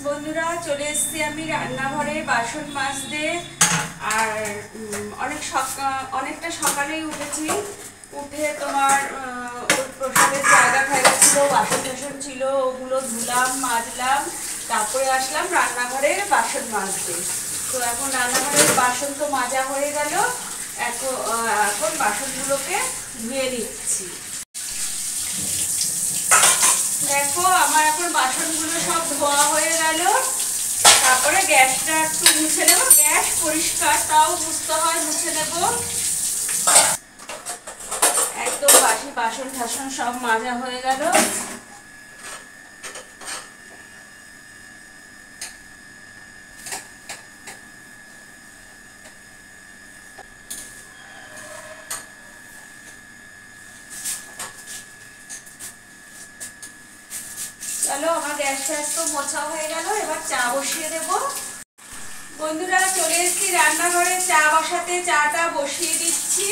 বন্ধুরা চলে এসেছি আমি রান্নাঘরে বাসন মাজতে। আর অনেকটা সকালেই উঠেছি। উঠে তোমার ওই প্রসাদের জায়গা ফায়গা ছিল, বাসন টাসন ছিল, ওগুলো ধুলাম মাজলাম, তারপরে আসলাম রান্নাঘরে বাসন মাজতে। তো এখন রান্নাঘরের বাসন তো মাজা হয়ে গেল, এখন বাসনগুলোকে ধুয়ে নিচ্ছি। দেখো আমার এখন বাসনগুলো সব ধোয়া হয়ে গেল। তারপরে গ্যাসটা একটু মুছে নেবো, গ্যাস পরিষ্কার তাও মুছতে হয়, মুছে নেব। একদম বাসি বাসন টাসন সব মাজা হয়ে গেল। চলো আমার গ্যাস ট্যাস তো মোছা হয়ে গেল, এবার চা বসিয়ে দেবো। বন্ধুরা চলে এসেছি রান্নাঘরে চা বসাতে, চাটা বসিয়ে দিচ্ছি।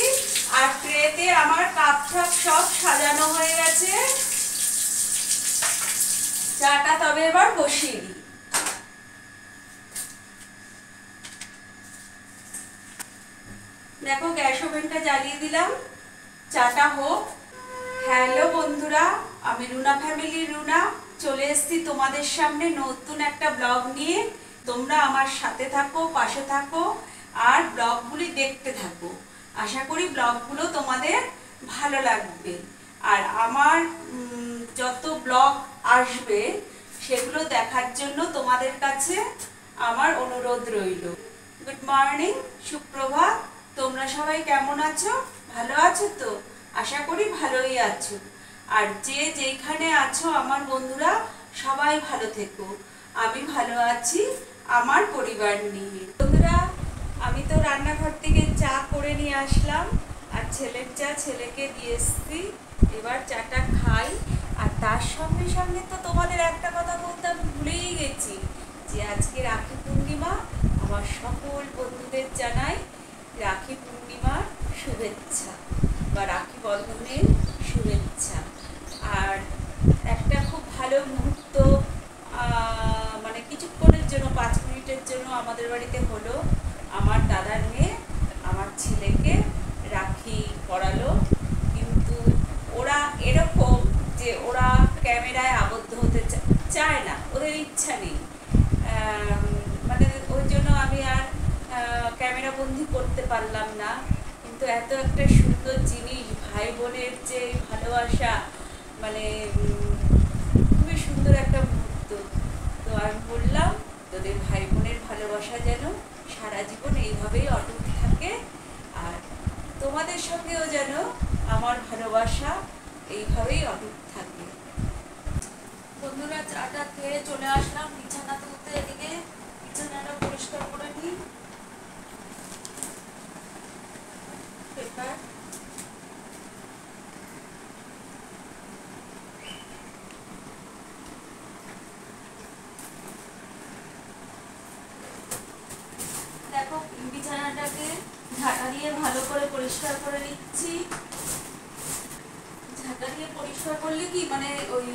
আর ট্রেতে আমার কাপ ঠাপ সব সাজানো হয়ে গেছে। চাটা তবে এবার বসিয়ে দিই। দেখো গ্যাস ওভেনটা জ্বালিয়ে দিলাম, চাটা হোক। হ্যালো বন্ধুরা, আমি রুনা ফ্যামিলি রুনা চলে এসেছি তোমাদের সামনে নতুন একটা ব্লগ নিয়ে। তোমরা আমার সাথে থাকো, পাশে থাকো, আর ব্লগগুলি দেখতে থাকো। আশা করি ব্লগগুলো তোমাদের ভালো লাগবে। আর আমার যত ব্লগ আসবে সেগুলো দেখার জন্য তোমাদের কাছে আমার অনুরোধ রইল। গুড মর্নিং, সুপ্রভাত। তোমরা সবাই কেমন আছো? ভালো আছো তো? আশা করি ভালোই আছো। আর যে যেখানে আছো আমার বন্ধুরা সবাই ভালো থেকো। আমি ভালো আছি আমার পরিবার নিয়ে। বন্ধুরা আমি তো রান্নাঘর থেকে চা করে নিয়ে আসলাম, আর ছেলের চা ছেলেকে দিয়ে এসছি। এবার চাটা খাই। আর তার সঙ্গে সঙ্গে তো তোমাদের একটা কথা বলতে আমি ভুলেই গেছি, যে আজকে রাখি পূর্ণিমা। আমার সকল বন্ধুদের জানাই রাখি পূর্ণিমার শুভেচ্ছা বা রাখি বন্ধনের শুভেচ্ছা। আর একটা খুব ভালো মুহূর্ত, মানে কিছুক্ষণের জন্য 5 মিনিটের জন্য আমাদের বাড়িতে হলো। আমার দাদার মেয়ে আমার ছেলেকে রাখি পরালো। কিন্তু ওরা এরকম যে ওরা ক্যামেরায় আবদ্ধ হতে চায় না, ওদের ইচ্ছা নেই। মানে ওই জন্য আমি আর ক্যামেরা বন্দি করতে পারলাম না। কিন্তু এত একটা সুন্দর জিনিস, ভাই বোনের যে ভালোবাসা, মানে খুবই সুন্দর একটা মুহূর্ত। তো আমি বললাম তোদের ভাই বোনের ভালোবাসা যেন সারা জীবন এইভাবেই অটুট থাকে, আর তোমাদের সঙ্গেও যেন আমার ভালোবাসা এইভাবেই অটুট থাকে। বন্ধুরা চাটা খেয়ে চলে আসলাম বিছানা তুলতে। এদিকে বিছানাটা পরিষ্কার করে নিই। পেপার দেখো, বিছানাটাকে ঝাঁটা দিয়ে ভালো করে পরিষ্কার করে নিচ্ছি। ঝাঁটা দিয়ে পরিষ্কার করলে কি মানে ওই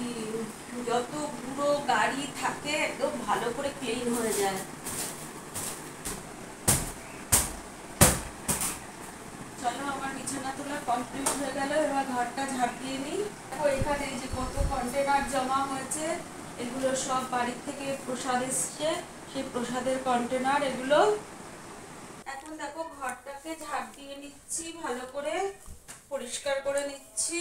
যত পুরো গাড়ি থাকে একদম ভালো করে ক্লিন হয়ে যায়। চলো আমার বিছানা তোলা কমপ্লিট হয়ে গেল, এবার ঘরটা ঝাড় দিয়ে নিই। দেখো এখানে এই যে কত কন্টেনার জমা হয়েছে, এগুলো সব বাড়ির থেকে প্রসাদ এসছে, সেই প্রসাদের কন্টেনার এগুলো। এখন দেখো ঘরটাকে ঝাড় দিয়ে নিচ্ছি, ভালো করে পরিষ্কার করে নিচ্ছি।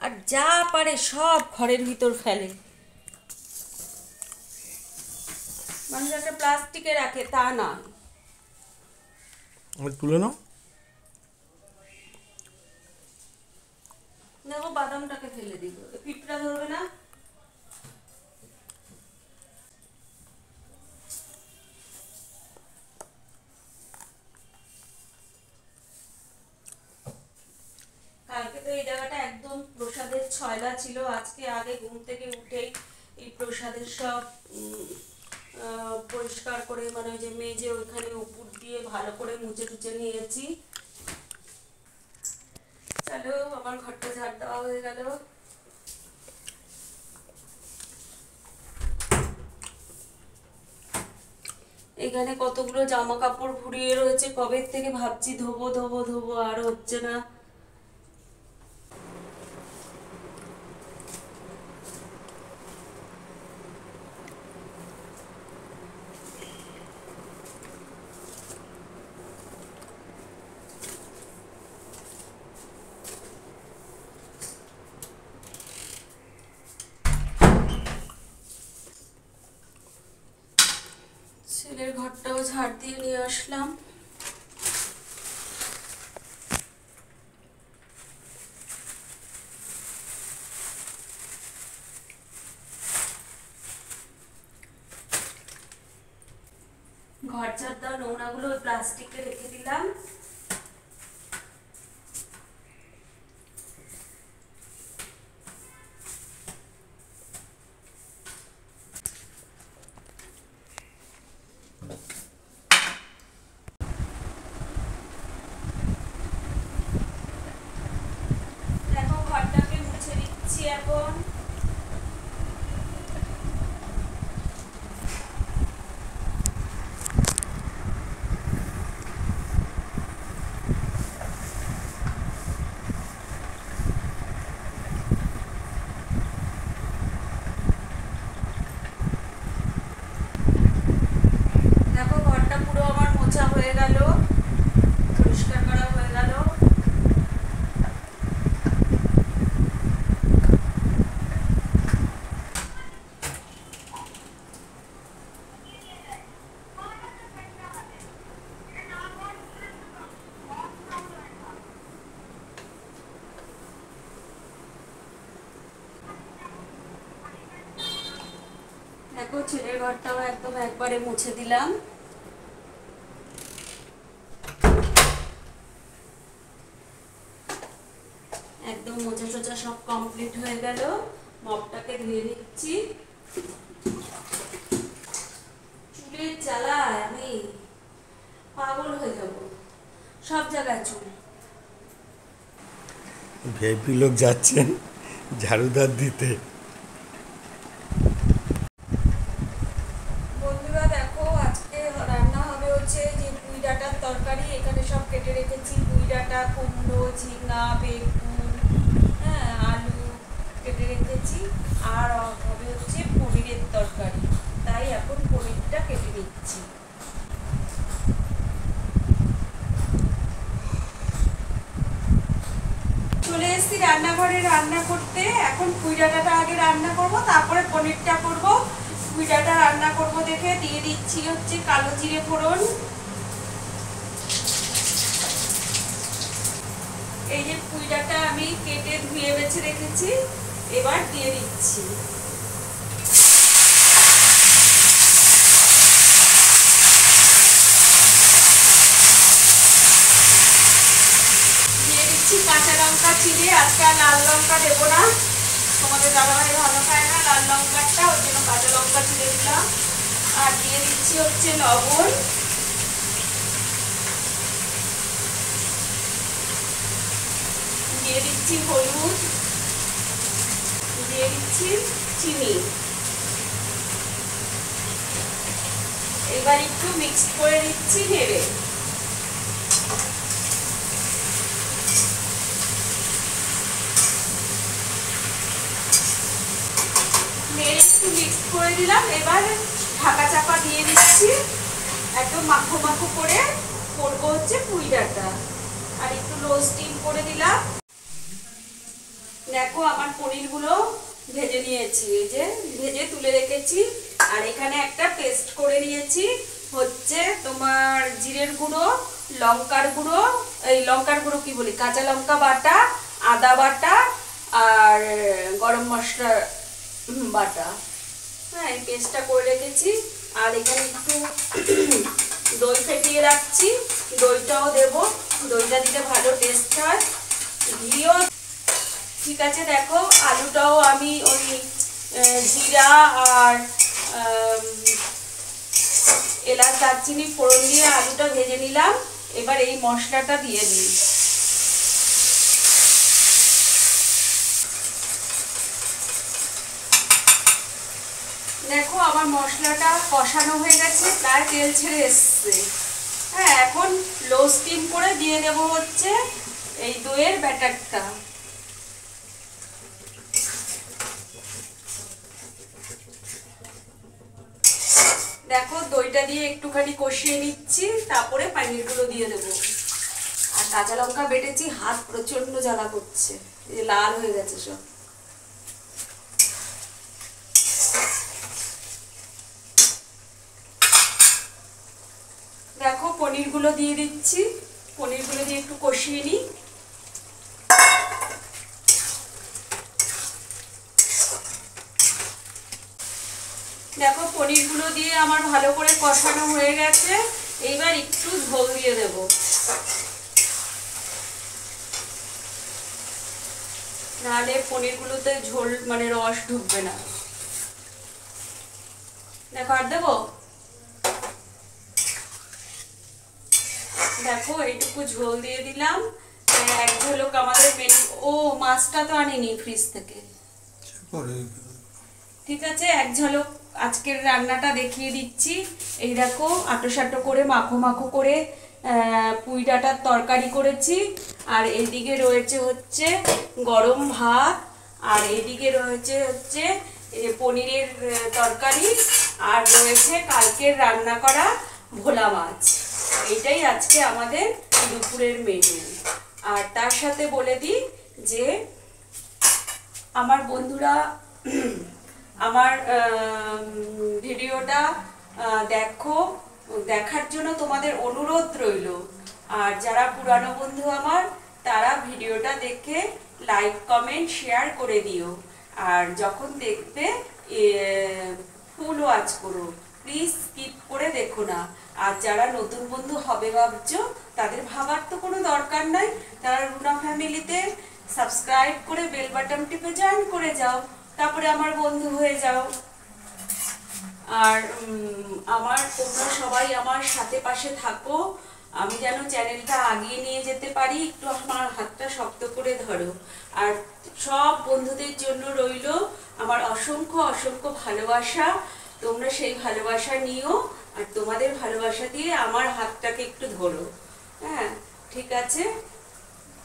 আর যা পারে সব ঘরের ভিতর ফেলে। মানুষ একটা প্লাস্টিকে রাখে তা না। তুলে নাও। দেখো বাদামটাকে ফেলে দিব, পিঁপড়া ধরবে না। কালকে তো এই জায়গাটা একদম প্রসাদের ছয়লা ছিল। আজকে আগে ঘুম থেকে উঠেই এই প্রসাদের সব পরিষ্কার করে, মানে ওই যে মেজে ওইখানে উপর দিয়ে ভালো করে মুছে টুচে নিয়েছি। চলো আমার ঘরটা ঝাড় দেওয়া হয়ে গেল। এখানে কতগুলো জামা কাপড় ঘুরিয়ে রয়েছে, কবে থেকে ভাবছি ধোবো ধোবো ধোবো, আর হচ্ছে না। ছেলের ঘরটাও ঝাড় দিয়ে নিয়ে আসলাম। ঘর ঝাড় দেওয়া নোংরাগুলো ওই প্লাস্টিকে রেখে দিলাম। দেখো ঘরটাকে মুছে দিচ্ছি এখন। দেখো ঘরটা পুরো আমার মোছা হয়ে গেল, পরিষ্কার করা হয়ে গেল। দেখো ছেলের ঘরটাও একদম একবারে মুছে দিলাম। একদম মোছা টোচা সব কমপ্লিট হয়ে গেল। মপটাকে ধুয়ে নিচ্ছি। চুলের জ্বালায় আমি পাগল হয়ে যাব, সব জায়গায় চুল। ভিআইপি লোক যাচ্ছেন ঝাড়ুদার দিতে। বন্ধুরা দেখো আজকে রান্না হবে হচ্ছে যে পুঁই ডাঁটার তরকারি। এখানে সব কেটে রেখেছি, পুঁই ডাঁটা, কুমড়ো, ঝিঙা, বেগুন, হ্যাঁ, আলু কেটে রেখেছি। আর হবে হচ্ছে পনিরের তরকারি, তাই এখন পনিরটা কেটে নিচ্ছি। চলে এসেছি রান্নাঘরে রান্না করতে। এখন পুঁই ডাঁটাটা আগে রান্না করব, তারপরে পনিরটা করব। পুঁই ডাঁটা রান্না করব দেখে দিয়ে দিচ্ছি হচ্ছে কালো জিরে ফোড়ন। এই যে পুঁই ডাঁটা আমি কেটে ধুয়ে বেছে রেখেছি, এবার দিয়ে দিচ্ছি। দিয়ে দিচ্ছি কাঁচা লঙ্কা চিড়ে। আজকে আর লাল লঙ্কা দেবো না, তোমাদের দাদাভাই ভালো খায় না লাল লঙ্কাটা, ওই জন্য কাঁচা লঙ্কা চিড়ে দিলাম। আর দিয়ে দিচ্ছি হচ্ছে লবণ, দিয়ে দিচ্ছি হলুদ, দিয়ে দিচ্ছি চিনি। এবার একটু মিক্স করে দিচ্ছি নেড়ে। নেড়ে একটু মিক্স করে দিলাম। এবার ঢাকা চাপা দিয়ে দিচ্ছি, একদম মাখো মাখো করে করবো হচ্ছে পুঁই ডাঁটা। আর একটু লো স্টিম করে দিলাম। দেখো আমার পনিরগুলো ভেজে নিয়েছি, এই যে ভেজে তুলে রেখেছি। আর এখানে একটা পেস্ট করে নিয়েছি, হচ্ছে তোমার জিরের গুঁড়ো, লঙ্কার গুঁড়ো, এই লঙ্কার গুঁড়ো কি বলি, কাঁচা লঙ্কা বাটা, আদা বাটা, আর গরম মশলা বাটা। হ্যাঁ, এই পেস্টটা করে রেখেছি। আর এখানে একটু দই ফেটিয়ে রাখছি, দইটাও দেবো, দইটা দিলে ভালো টেস্ট হয়। ঘিও ঠিক আছে। দেখো আলুটাও আমি ওই জিরা আর এলাচ দারচিনি ফোড়ন দিয়ে আলুটা ভেজে নিলাম। এবার এই মশলাটা দিয়ে দিই। দেখো আমার মশলাটা কষানো হয়ে গেছে, প্রায় তেল ছেড়ে এসছে। হ্যাঁ, এখন লো স্টিম করে দিয়ে দেবো হচ্ছে এই দইয়ের ব্যাটারটা। দেখো দইটা দিয়ে একটুখানি কষিয়ে নিচ্ছি, তারপরে পানিরগুলো দিয়ে দেবো। আর কাঁচা লঙ্কা বেটেছি, হাত প্রচন্ড জ্বালা করছে, এই যে লাল হয়ে গেছে সব। দেখো পনিরগুলো দিয়ে দিচ্ছি, পনিরগুলো দিয়ে একটু কষিয়ে নিই। দেখো পনিরগুলো দিয়ে আমার ভালো করে কষানো হয়ে গেছে, এইবার একটু ঝোল দিয়ে দেব। নাহলে পনিরগুলোতে ঝোল মানে রস ঢুকবে না। দেখো আর দেবো, দেখো এইটুকু ঝোল দিয়ে দিলাম। এক ঝলক আমাদের মেনু। ও মাছটা তো আনিনি ফ্রিজ থেকে, ঠিক আছে। এক ঝলক আজকের রান্নাটা দেখিয়ে দিচ্ছি। এই দেখো আটো সাটো করে মাখো মাখো করে পুঁই ডাঁটার তরকারি করেছি। আর এইদিকে রয়েছে হচ্ছে গরম ভাত, আর এইদিকে রয়েছে হচ্ছে পনিরের তরকারি, আর রয়েছে কালকের রান্না করা ভোলা মাছ। এইটাই আজকে আমাদের দুপুরের মেনু। আর তার সাথে বলে দিই যে আমার বন্ধুরা আমার ভিডিওটা দেখার জন্য তোমাদের অনুরোধ রইল। আর যারা পুরানো বন্ধু আমার, তারা ভিডিওটা দেখে লাইক কমেন্ট শেয়ার করে দিও। আর যখন দেখবে ফুল ওয়াচ করো, প্লিজ স্কিপ করে দেখো না। আর যারা নতুন বন্ধু হবে ভাবছো, তাদের ভাবার তো কোনো দরকার নাই। তারা রুনা ফ্যামিলিতে সাবস্ক্রাইব করে বেল বাটন টিপে জয়েন করে যাও, তারপরে আমার বন্ধু হয়ে যাও। আর তোমরা সবাই আমার সাথে পাশে থাকো, আমি যেন চ্যানেলটা আগিয়ে নিয়ে যেতে পারি। একটু আমার হাতটা শক্ত করে ধরো। আর সব বন্ধুদের জন্য রইল আমার অসংখ্য অসংখ্য ভালোবাসা। তোমরা সেই ভালোবাসা নিও, আর তোমাদের ভালোবাসা দিয়ে আমার হাতটাকে একটু ধরো। হ্যাঁ, ঠিক আছে।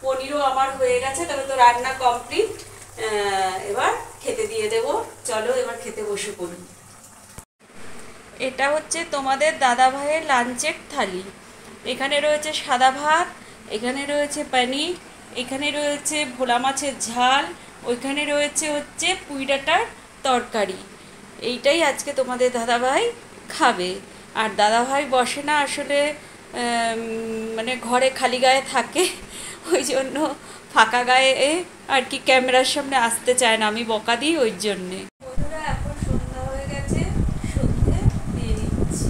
পনিরও আমার হয়ে গেছে, তবে তো রান্না কমপ্লিট। এবার খেতে দিয়ে দেব। চলো এবার খেতে বসে পড়ি। এটা হচ্ছে তোমাদের দাদা ভাইয়ের লাঞ্চের থালি। এখানে রয়েছে সাদা ভাত, এখানে রয়েছে পনির, এখানে রয়েছে ভোলা মাছের ঝাল, ওইখানে রয়েছে হচ্ছে পুঁই ডাঁটার তরকারি। এইটাই আজকে তোমাদের দাদা ভাই খাবে। আর দাদা ভাই বসে না আসলে, মানে ঘরে খালি গায়ে থাকে, ওই জন্য ফাঁকা গায়ে আর কি ক্যামেরার সামনে আসতে চায় না, আমি বকা দিই ওই জন্যে। বন্ধুরা এখন সন্ধ্যা হয়ে গেছে, সন্ধে দিয়ে নিচ্ছি।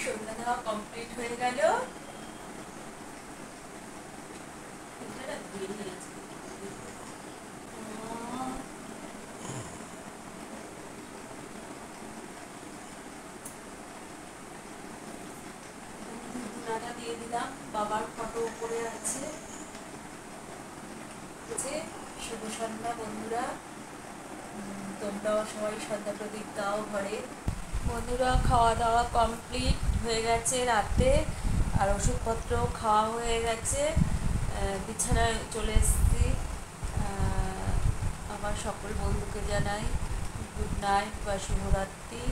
সন্ধ্যা দেওয়া কমপ্লিট হয়ে গেল। দিয়ে দিলাম, বাবার ফটো উপরে আছে। শুভ সন্ধ্যা বন্ধুরা, তোমরাও সবাই সন্ধ্যা প্রদীপ দাও ঘরে। বন্ধুরা খাওয়া দাওয়া কমপ্লিট হয়ে গেছে রাতে, আর ওষুধপত্র খাওয়া হয়ে গেছে। বিছানায় চলে এসেছি। আমার সকল বন্ধুকে জানাই গুড নাইট বা শুভরাত্রি।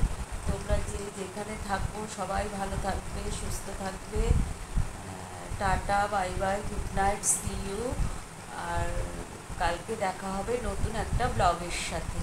তোমরা যে যেখানে থাকবো সবাই ভালো থাকবে, সুস্থ থাকবে। Tata, bye bye, good night, see you. আর কালকে দেখা হবে নতুন একটা ব্লগের সাথে।